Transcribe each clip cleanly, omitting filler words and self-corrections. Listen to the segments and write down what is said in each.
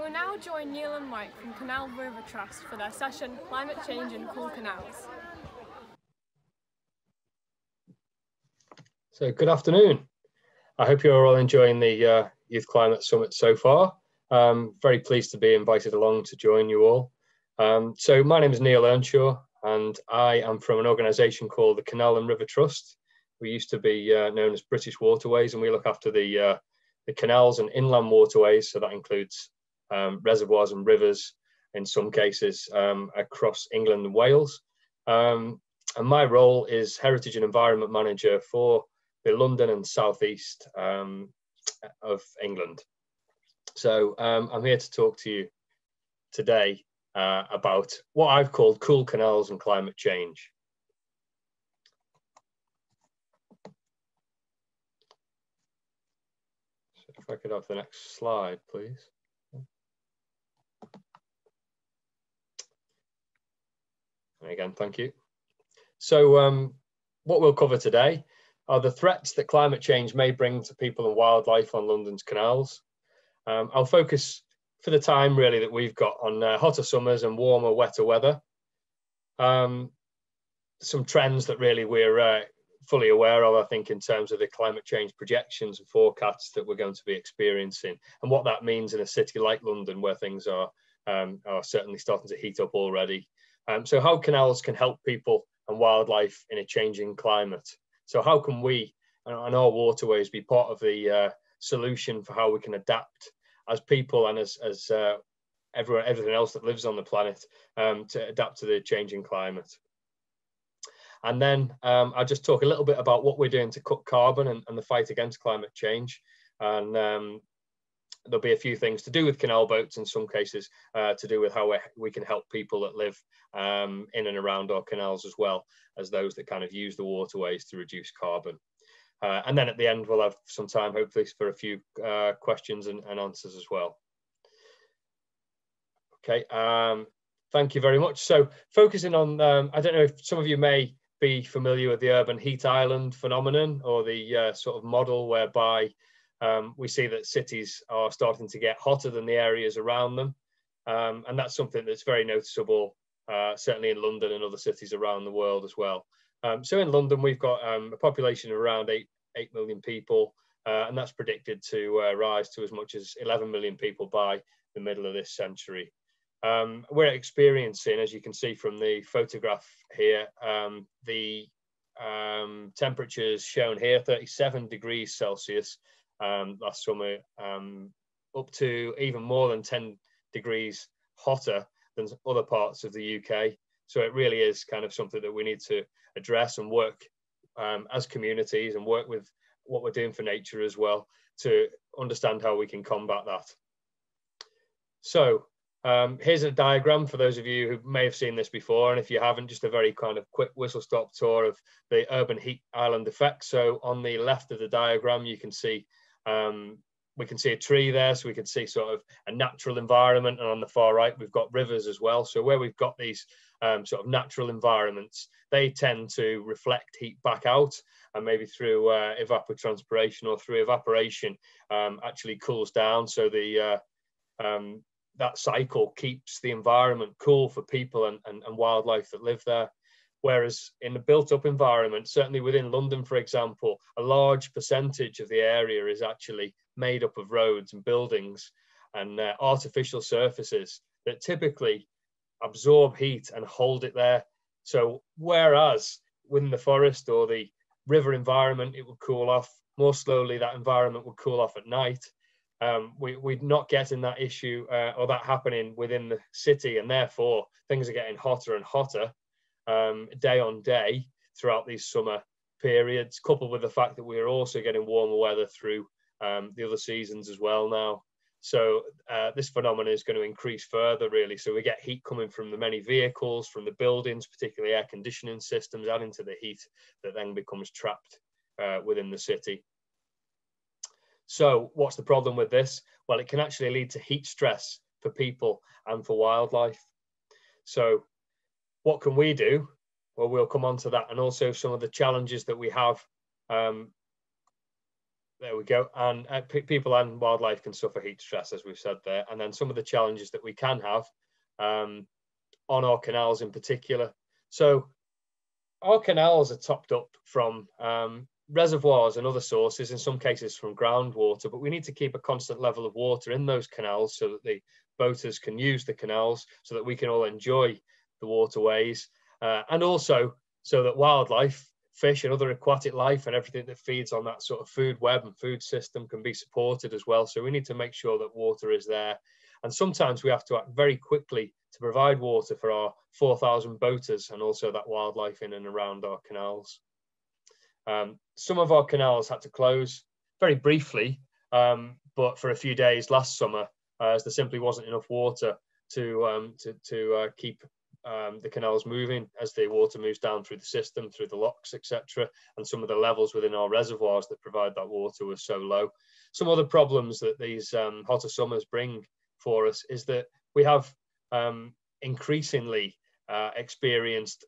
will now join Neil and Mike from Canal River Trust for their session, Climate Change in Cool Canals. So good afternoon. I hope you're all enjoying the Youth Climate Summit so far. Very pleased to be invited along to join you all. So my name is Neil Earnshaw and I am from an organisation called the Canal and River Trust. We used to be known as British Waterways, and we look after the canals and inland waterways. So that includes reservoirs and rivers in some cases across England and Wales. And my role is Heritage and Environment Manager for the London and South East of England. So I'm here to talk to you today about what I've called cool canals and climate change. So if I could have the next slide, please. And again, thank you. So what we'll cover today are the threats that climate change may bring to people and wildlife on London's canals. I'll focus for the time really that we've got on hotter summers and warmer, wetter weather. Some trends that really we're fully aware of, I think, in terms of the climate change projections and forecasts that we're going to be experiencing, and what that means in a city like London where things are certainly starting to heat up already. So how canals can help people and wildlife in a changing climate. So how can we and our waterways be part of the solution for how we can adapt as people and as everything else that lives on the planet to adapt to the changing climate. And then I'll just talk a little bit about what we're doing to cut carbon and the fight against climate change. And there'll be a few things to do with canal boats, in some cases to do with how we can help people that live in and around our canals, as well as those that kind of use the waterways to reduce carbon. And then at the end, we'll have some time, hopefully, for a few questions and answers as well. Okay, thank you very much. So focusing on, I don't know if some of you may be familiar with the urban heat island phenomenon, or the sort of model whereby we see that cities are starting to get hotter than the areas around them. And that's something that's very noticeable, certainly in London and other cities around the world as well. So in London, we've got a population of around 8 million people, and that's predicted to rise to as much as 11 million people by the middle of this century. We're experiencing, as you can see from the photograph here, the temperatures shown here, 37 degrees Celsius last summer, up to even more than 10 degrees hotter than other parts of the UK. So it really is kind of something that we need to address and work as communities, and work with what we're doing for nature as well, to understand how we can combat that. So here's a diagram for those of you who may have seen this before, and if you haven't, just a very kind of quick whistle-stop tour of the urban heat island effect. So on the left of the diagram, you can see we can see a tree there, so we can see sort of a natural environment, and on the far right we've got rivers as well. So where we've got these sort of natural environments, they tend to reflect heat back out, and maybe through evapotranspiration or through evaporation actually cools down. So the that cycle keeps the environment cool for people and wildlife that live there. Whereas in the built-up environment, certainly within London, for example, a large percentage of the area is actually made up of roads and buildings and artificial surfaces that typically absorb heat and hold it there. So whereas within the forest or the river environment, it would cool off more slowly, that environment would cool off at night. We're not getting that issue or that happening within the city, and therefore things are getting hotter and hotter day on day throughout these summer periods, coupled with the fact that we're also getting warmer weather through the other seasons as well now. So this phenomenon is going to increase further, really. So we get heat coming from the many vehicles, from the buildings, particularly air conditioning systems, adding to the heat that then becomes trapped within the city. So what's the problem with this? Well, it can actually lead to heat stress for people and for wildlife. So what can we do? Well, we'll come on to that, and also some of the challenges that we have there we go. And people and wildlife can suffer heat stress, as we've said there. And then some of the challenges that we can have on our canals in particular. So our canals are topped up from reservoirs and other sources, in some cases from groundwater, but we need to keep a constant level of water in those canals so that the boaters can use the canals, so that we can all enjoy the waterways, and also so that wildlife, fish and other aquatic life and everything that feeds on that sort of food web and food system can be supported as well. So we need to make sure that water is there. And sometimes we have to act very quickly to provide water for our 4,000 boaters and also that wildlife in and around our canals. Some of our canals had to close very briefly, but for a few days last summer, as there simply wasn't enough water to keep the canals moving as the water moves down through the system, through the locks, etc. And some of the levels within our reservoirs that provide that water were so low. Some other problems that these hotter summers bring for us is that we have increasingly experienced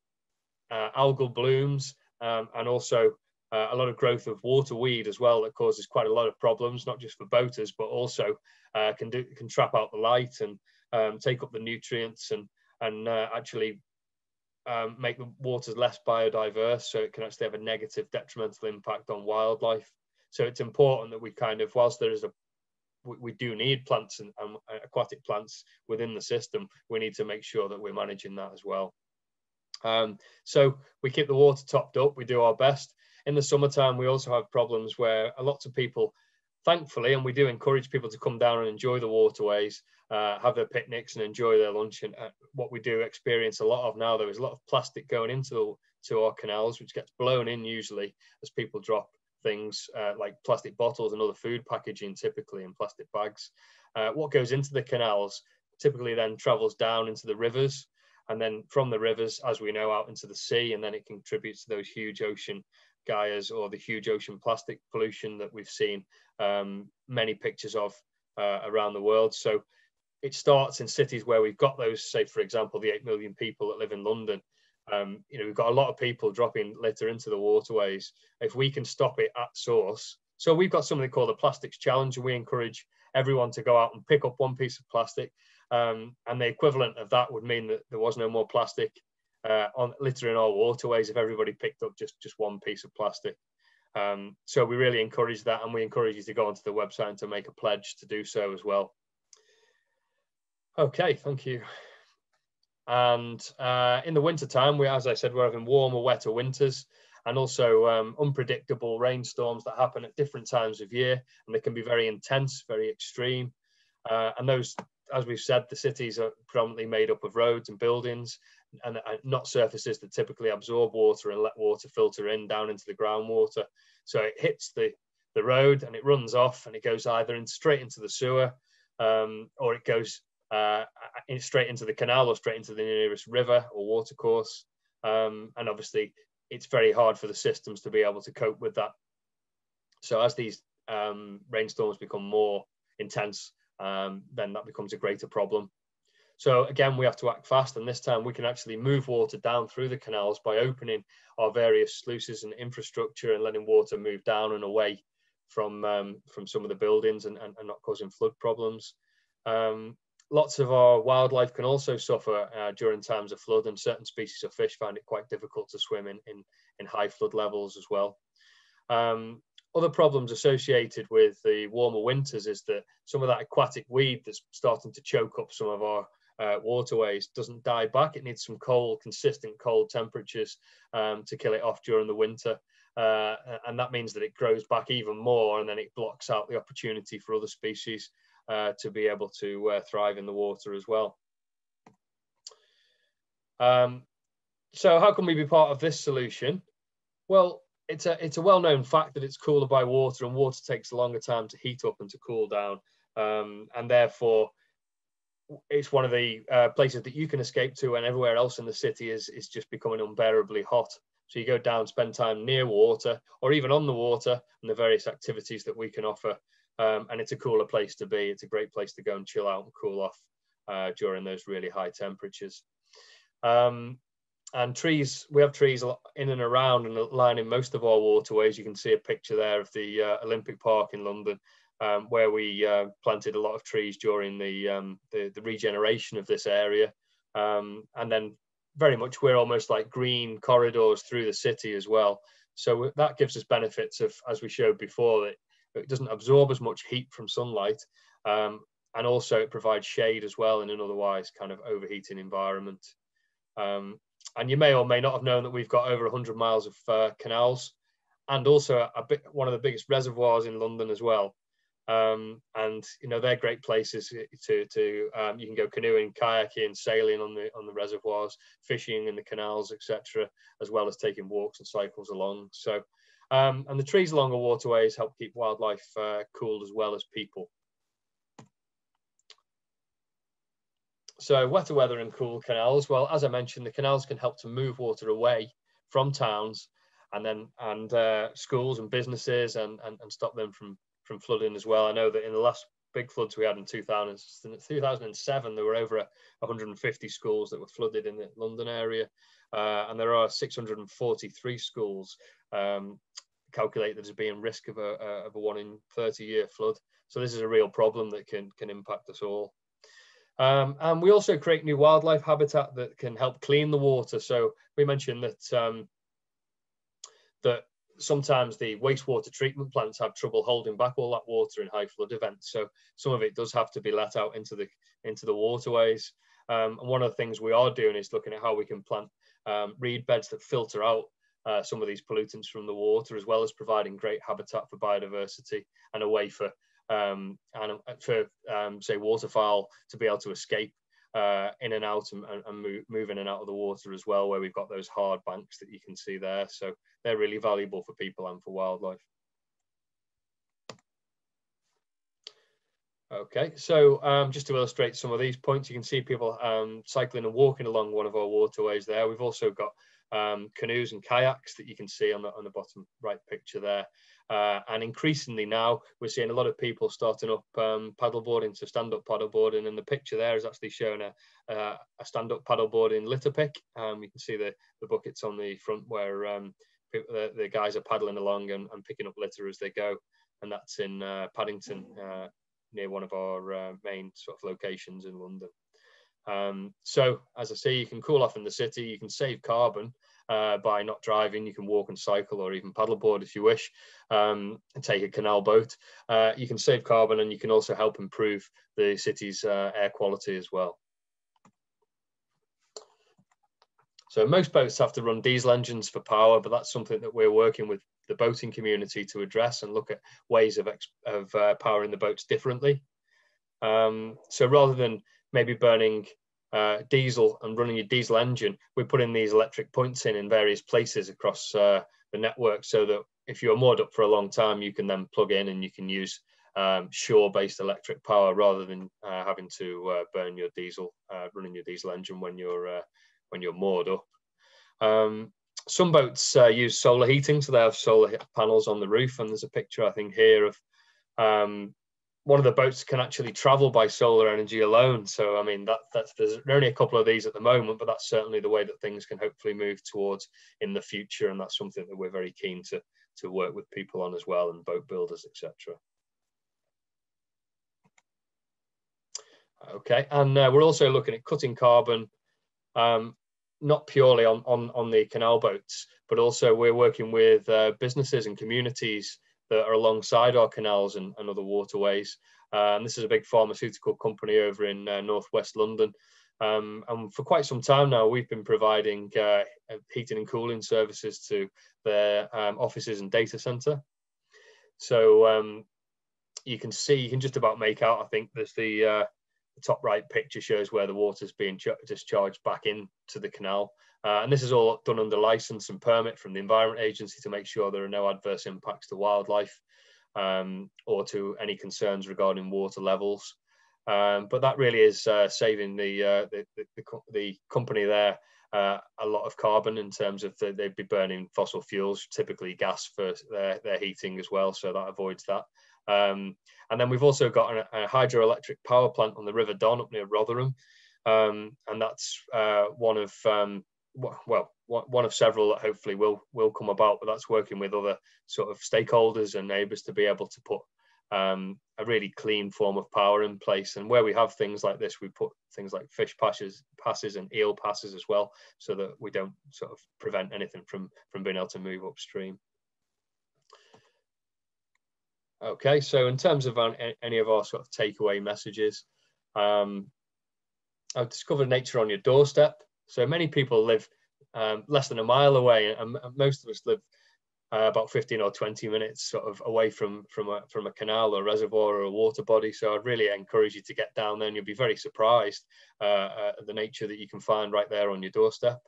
algal blooms and also a lot of growth of water weed as well, that causes quite a lot of problems, not just for boaters, but also can trap out the light and take up the nutrients and actually make the waters less biodiverse. So it can actually have a negative detrimental impact on wildlife. So it's important that we kind of, whilst there is we do need plants and aquatic plants within the system, we need to make sure that we're managing that as well. So we keep the water topped up, we do our best. In the summertime, we also have problems where lots of people, thankfully, and we do encourage people to come down and enjoy the waterways, have their picnics and enjoy their lunch. And what we do experience a lot of now, though, is a lot of plastic going into our canals, which gets blown in usually as people drop things like plastic bottles and other food packaging, typically in plastic bags. What goes into the canals typically then travels down into the rivers, and then from the rivers, as we know, out into the sea, and then it contributes to those huge ocean gyres or the huge ocean plastic pollution that we've seen many pictures of around the world. So it starts in cities where we've got those, say, for example, the 8 million people that live in London. We've got a lot of people dropping litter into the waterways. If we can stop it at source. So we've got something called the Plastics Challenge, and we encourage everyone to go out and pick up one piece of plastic. And the equivalent of that would mean that there was no more plastic on litter in our waterways if everybody picked up just one piece of plastic. So we really encourage that, and we encourage you to go onto the website and to make a pledge to do so as well. Okay, thank you. And in the winter time, as I said, we're having warmer, wetter winters, and also unpredictable rainstorms that happen at different times of year, and they can be very intense, very extreme. And those, as we've said, the cities are predominantly made up of roads and buildings, and not surfaces that typically absorb water and let water filter in down into the groundwater. So it hits the road and it runs off, and it goes either straight into the sewer, or it goes straight into the canal or straight into the nearest river or watercourse. And obviously it's very hard for the systems to be able to cope with that. So as these rainstorms become more intense, then that becomes a greater problem. So again, we have to act fast, and this time we can actually move water down through the canals by opening our various sluices and infrastructure and letting water move down and away from some of the buildings and not causing flood problems. Lots of our wildlife can also suffer during times of flood, and certain species of fish find it quite difficult to swim in high flood levels as well. Other problems associated with the warmer winters is that some of that aquatic weed that's starting to choke up some of our waterways doesn't die back. It needs some consistent cold temperatures to kill it off during the winter. And that means that it grows back even more, and then it blocks out the opportunity for other species to be able to thrive in the water as well. So how can we be part of this solution? Well, it's a well-known fact that it's cooler by water, and water takes a longer time to heat up and to cool down. And therefore, it's one of the places that you can escape to, and everywhere else in the city is just becoming unbearably hot. So you go down, spend time near water, or even on the water, and the various activities that we can offer. And it's a cooler place to be. It's a great place to go and chill out and cool off during those really high temperatures. And trees, we have trees in and around and lining most of our waterways. You can see a picture there of the Olympic Park in London, where we planted a lot of trees during the regeneration of this area. And then very much we're almost like green corridors through the city as well. So that gives us benefits of, as we showed before, that it doesn't absorb as much heat from sunlight. And also it provides shade as well in an otherwise kind of overheating environment. And you may or may not have known that we've got over 100 miles of canals, and also one of the biggest reservoirs in London as well. And you know, they're great places to you can go canoeing, kayaking, sailing on the reservoirs, fishing in the canals, etc., as well as taking walks and cycles along. So and the trees along the waterways help keep wildlife cool as well as people. So wetter weather and cool canals. Well, as I mentioned, the canals can help to move water away from towns and schools and businesses and stop them from flooding as well. I know that in the last big floods we had in 2007, there were over 150 schools that were flooded in the London area. And there are 643 schools calculated as being risk of a 1 in 30 year flood. So this is a real problem that can impact us all. And we also create new wildlife habitat that can help clean the water. So we mentioned that that sometimes the wastewater treatment plants have trouble holding back all that water in high flood events. So some of it does have to be let out into the waterways. And one of the things we are doing is looking at how we can plant reed beds that filter out some of these pollutants from the water, as well as providing great habitat for biodiversity and a way for say waterfowl to be able to escape in and out and move in and out of the water as well, where we've got those hard banks that you can see there. So they're really valuable for people and for wildlife. Okay, so just to illustrate some of these points, you can see people cycling and walking along one of our waterways there. We've also got canoes and kayaks that you can see on the bottom right picture there. And increasingly now we're seeing a lot of people starting up paddleboarding, so stand-up paddleboarding, and the picture there is actually showing a stand-up paddleboarding litter pick. You can see the buckets on the front where the guys are paddling along and picking up litter as they go, and that's in Paddington, near one of our main sort of locations in London. So as I say, you can cool off in the city, you can save carbon by not driving, you can walk and cycle or even paddleboard if you wish, and take a canal boat. You can save carbon, and you can also help improve the city's air quality as well. So most boats have to run diesel engines for power, but that's something that we're working with the boating community to address and look at ways of powering the boats differently. So rather than maybe burning diesel and running your diesel engine, we're putting these electric points in various places across the network, so that if you're moored up for a long time, you can then plug in and you can use shore-based electric power rather than having to burn your diesel, running your diesel engine when you're moored up. Some boats use solar heating, so they have solar panels on the roof, and there's a picture I think here of one of the boats can actually travel by solar energy alone. So I mean there's only a couple of these at the moment, but that's certainly the way that things can hopefully move towards in the future, and that's something that we're very keen to work with people on as well, and boat builders, etc. Okay, and we're also looking at cutting carbon, not purely on the canal boats, but also we're working with businesses and communities that are alongside our canals and other waterways. And this is a big pharmaceutical company over in northwest London. And for quite some time now, we've been providing heating and cooling services to their offices and data center. So you can just about make out, I think there's the top right picture shows where the water's being discharged back into the canal. And this is all done under license and permit from the Environment Agency to make sure there are no adverse impacts to wildlife or to any concerns regarding water levels. But that really is saving the company there a lot of carbon in terms of they'd be burning fossil fuels, typically gas for their heating as well, so that avoids that. And then we've also got a hydroelectric power plant on the River Don up near Rotherham, and that's one of well, one of several that hopefully will come about, but that's working with other sort of stakeholders and neighbours to be able to put a really clean form of power in place. And where we have things like this, we put things like fish passes and eel passes as well, so that we don't sort of prevent anything from being able to move upstream. Okay, so in terms of any of our sort of takeaway messages, I've discovered nature on your doorstep. So many people live less than a mile away, and most of us live about 15 or 20 minutes sort of away from a canal or a reservoir or a water body. So I'd really encourage you to get down there, and you'll be very surprised at the nature that you can find right there on your doorstep.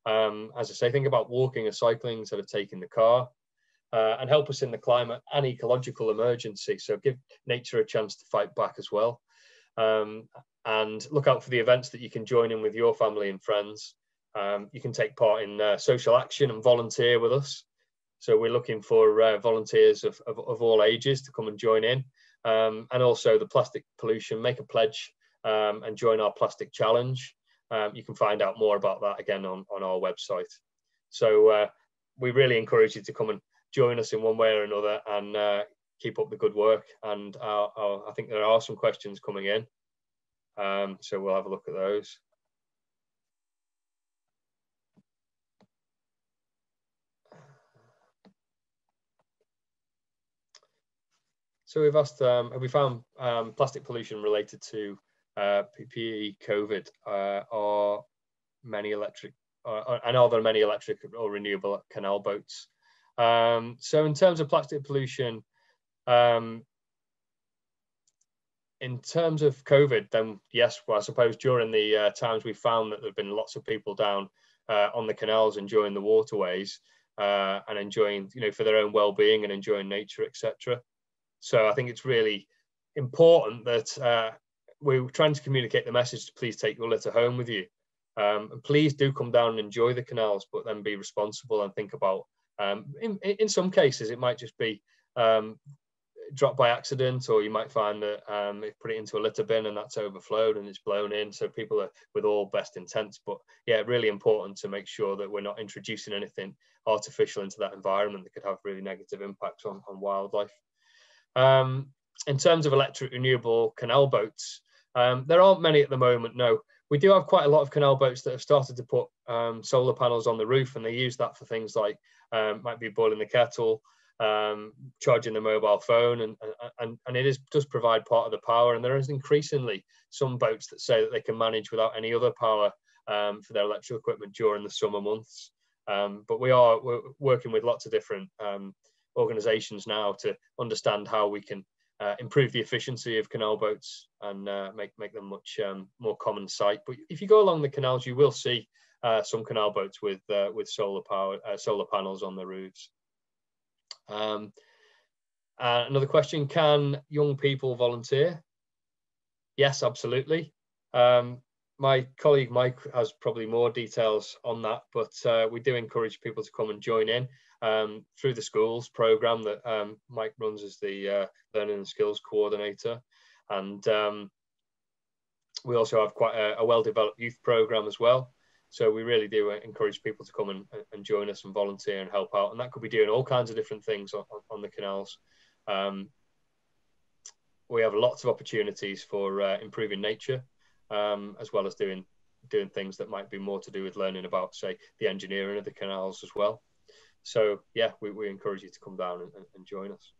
As I say, think about walking or cycling instead of taking the car, and help us in the climate and ecological emergency. So give nature a chance to fight back as well. And look out for the events that you can join in with your family and friends. You can take part in social action and volunteer with us. So we're looking for volunteers of all ages to come and join in. And also the plastic pollution, make a pledge and join our plastic challenge. You can find out more about that again on our website. So we really encourage you to come and join us in one way or another, and keep up the good work. And I think there are some questions coming in. So we'll have a look at those. So we've asked, have we found plastic pollution related to PPE, COVID, or many electric, and are there many electric or renewable canal boats? So in terms of plastic pollution, in terms of COVID, then yes, well, I suppose during the times we found that there have been lots of people down on the canals enjoying the waterways and enjoying, for their own well-being and enjoying nature, etc. So I think it's really important that we're trying to communicate the message to please take your litter home with you. And please do come down and enjoy the canals, but then be responsible and think about, in some cases, it might just be dropped by accident, or you might find that they put it into a litter bin and that's overflowed and it's blown in. So people are with all best intents, but yeah, really important to make sure that we're not introducing anything artificial into that environment that could have really negative impacts on wildlife. In terms of electric renewable canal boats, there aren't many at the moment, no. We do have quite a lot of canal boats that have started to put solar panels on the roof, and they use that for things like, might be boiling the kettle, charging the mobile phone, and it does provide part of the power. And there is increasingly some boats that say that they can manage without any other power for their electrical equipment during the summer months. But we're working with lots of different organisations now to understand how we can improve the efficiency of canal boats and make them much more common sight. But if you go along the canals, you will see some canal boats with solar panels on the roofs. Another question: can young people volunteer? Yes, absolutely. My colleague Mike has probably more details on that, but we do encourage people to come and join in through the schools program that Mike runs as the Learning and Skills Coordinator. And we also have quite a well-developed youth program as well. So we really do encourage people to come and join us and volunteer and help out. And that could be doing all kinds of different things on the canals. We have lots of opportunities for improving nature, as well as doing things that might be more to do with learning about, say, the engineering of the canals as well. So yeah, we encourage you to come down and join us.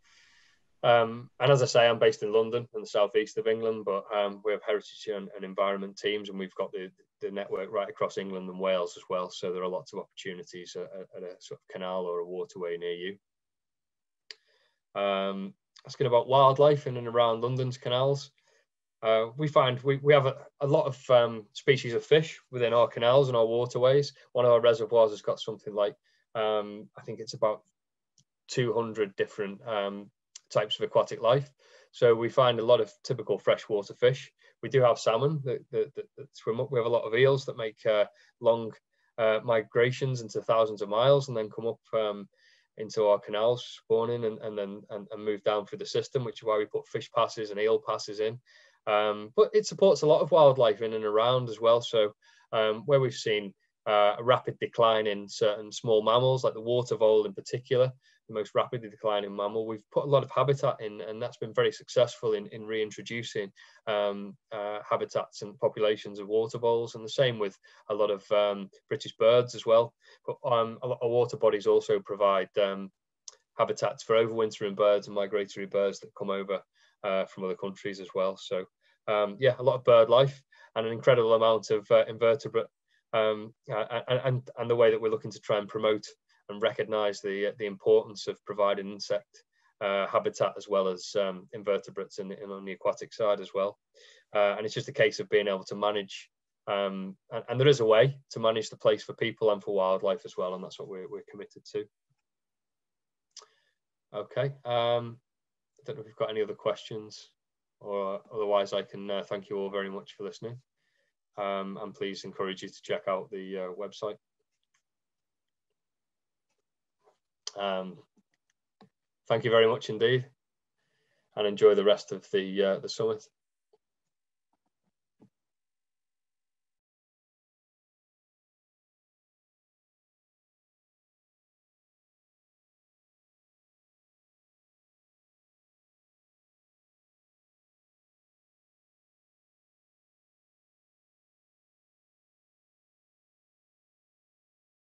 And as I say, I'm based in London in the southeast of England, but we have heritage and environment teams, and we've got the network right across England and Wales as well. So there are lots of opportunities at a sort of canal or a waterway near you. Asking about wildlife in and around London's canals. We find we have a lot of species of fish within our canals and our waterways. One of our reservoirs has got something like, I think it's about 200 different types of aquatic life. So we find a lot of typical freshwater fish. We do have salmon that swim up. We have a lot of eels that make long migrations into thousands of miles and then come up into our canals, spawning and move down through the system, which is why we put fish passes and eel passes in. But it supports a lot of wildlife in and around as well. So where we've seen a rapid decline in certain small mammals, like the water vole in particular, the most rapidly declining mammal. We've put a lot of habitat in, and that's been very successful in reintroducing habitats and populations of water voles, and the same with a lot of British birds as well. But a lot of water bodies also provide habitats for overwintering birds and migratory birds that come over from other countries as well. So yeah, a lot of bird life and an incredible amount of invertebrate, and the way that we're looking to try and promote and recognise the importance of providing insect habitat as well as invertebrates on the aquatic side as well. And it's just a case of being able to manage, and there is a way to manage the place for people and for wildlife as well, and that's what we're committed to. Okay, I don't know if you've got any other questions, or otherwise I can thank you all very much for listening, and please encourage you to check out the website. Thank you very much indeed, and enjoy the rest of the summit.